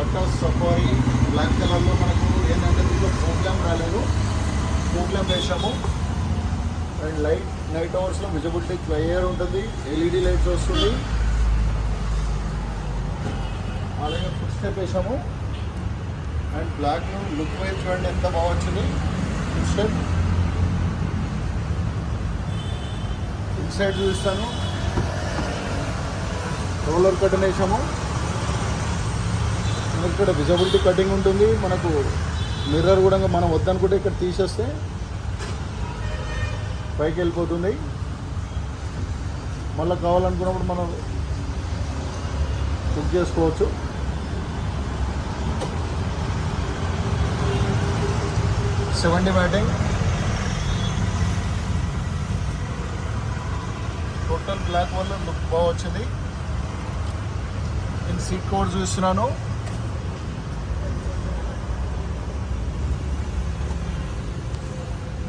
Tata safari black కలర్లో మనకు ఏంటంటే దీంట్లో ప్రోగ్రామ్ రాలేదు, ప్రోగ్రామ్ వేసాము. అండ్ నైట్ అవర్స్లో విజిబిలిటీ క్లియర్ ఉంటుంది, ఎల్ఈడి లైట్స్ వస్తుంది. అలాగే ఫుట్ స్టెప్ వేసాము. అండ్ బ్లాక్ లుక్ వైజ్ చూడండి ఎంత బాగా వచ్చింది. ఫుట్ స్టెప్ ఇన్సైడ్ చూపిస్తాను. రోలర్ కటింగ్ వేసాము. ఇక్కడ విజిబిలిటీ కటింగ్ ఉంటుంది. మనకు మిర్రర్ కూడా మనం వద్దనుకుంటే ఇక్కడ తీసేస్తే పైకి వెళ్ళిపోతుంది. మళ్ళీ కావాలనుకున్నప్పుడు మనం బుక్ చేసుకోవచ్చు. సెవెంటీ మ్యాటింగ్ టోటల్ బ్లాక్ వల్ల లుక్ బాగా వచ్చింది. నేను సీట్ కవర్ చూస్తున్నాను.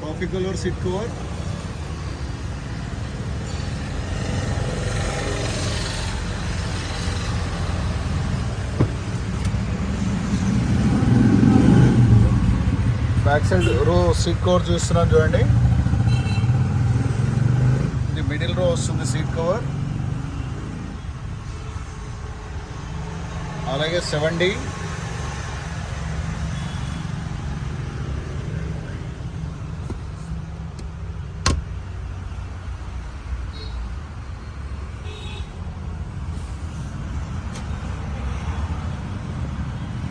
Coffee colour seat cover. Back side రో సీట్ కవర్ చూస్తున్నాను చూడండి. ఇది మిడిల్ రో వస్తుంది సీట్ కవర్. అలాగే 70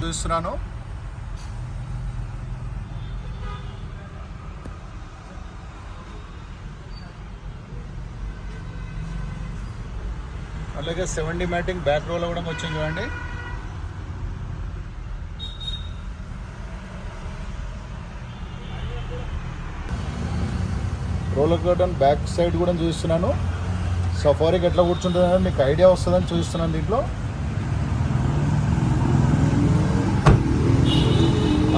చూస్తున్నాను. అలాగే 70 మ్యాటింగ్ బ్యాక్ రోలో కూడా వచ్చింది చూడండి. రోలర్ కర్టన్ బ్యాక్ సైడ్ కూడా చూస్తున్నాను. సఫారీకి ఎట్లా కూర్చుంటుందని మీకు ఐడియా వస్తుందని చూస్తున్నాను దీంట్లో.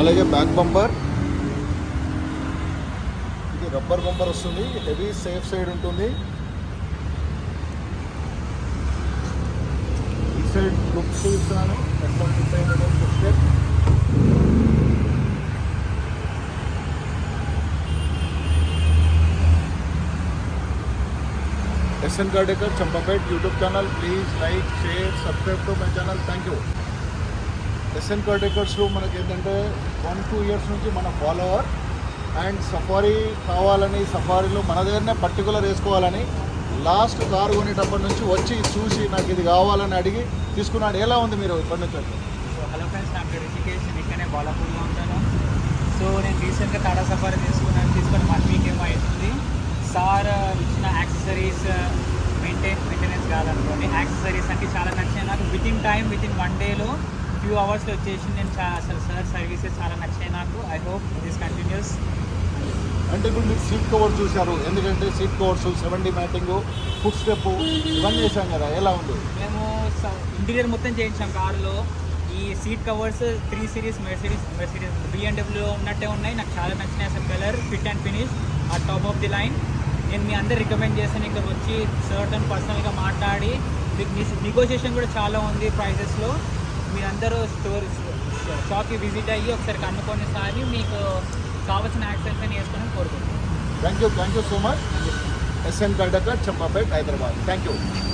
అలాగే బ్యాక్ బంపర్, ఇది రబ్బర్ బంపర్ వస్తుంది. హెవీ సేఫ్ సైడ్ ఉంటుంది. ఈ సైడ్ లుక్ చూస్తున్నాను ఎట్లా చూస్తే. SN Kardekar Champapet YouTube channel, please like, share, subscribe to my channel. Thank you. SN Kardekars మనకి ఏంటంటే 1-2 years నుంచి మన ఫాలోవర్. అండ్ సఫారీ కావాలని, సఫారీలో మన దగ్గరనే పర్టికులర్ వేసుకోవాలని లాస్ట్ కారు కొనేటప్పటి నుంచి వచ్చి చూసి నాకు ఇది కావాలని అడిగి తీసుకున్నాడు. ఎలా ఉంది మీరు ఇప్పటి నుంచి? హలో ఫ్రెండ్స్, నా పేరు రిషికేష్. నేను ఇక్కడనే బాలాపూర్లో ఉంటాను. సో నేను రీసెంట్గా టాటా సఫారీ తీసుకొని 1 week ఏమో అవుతుంది. సార్ ఇచ్చిన యాక్సెసరీస్ మెయింటెనెన్స్ కాదనుకోండి, యాక్సెసరీస్ అంటే చాలా నచ్చాయి నాకు. వితిన్ 1 dayలో few hours వచ్చేసి నేను అసలు సార్ సర్వీసెస్ చాలా నచ్చాయి నాకు. I hope this continuous. అంటే ఇప్పుడు మీరు సీట్ కవర్ చూశారు, ఎందుకంటే seat covers 70 matting foot step ఇవన్నీ చేశాం కదా, ఎలా ఉంది? మేము ఇంటీరియర్ మొత్తం చేయించాం కారులో. ఈ seat covers 3 series Mercedes BMW ఉన్నట్టే ఉన్నాయి. నాకు చాలా నచ్చినాయి అసలు. కలర్, ఫిట్ అండ్ ఫినిష్ ఆ టాప్ ఆఫ్ ది లైన్. నేను మీ అందరు రికమెండ్ చేస్తాను ఇక్కడ వచ్చి సర్టన్ పర్సనల్గా మాట్లాడి. నెగోషియేషన్ కూడా చాలా ఉంది ప్రైజెస్లో. మీరందరూ షాప్కి విజిట్ అయ్యి ఒకసారి కనుక్కొని సారి మీకు కావాల్సిన యాక్సెస్ అని వేసుకొని కోరుకుంటున్నాను. Thank you so much. SN Kardekar Champapet, Hyderabad. Thank you.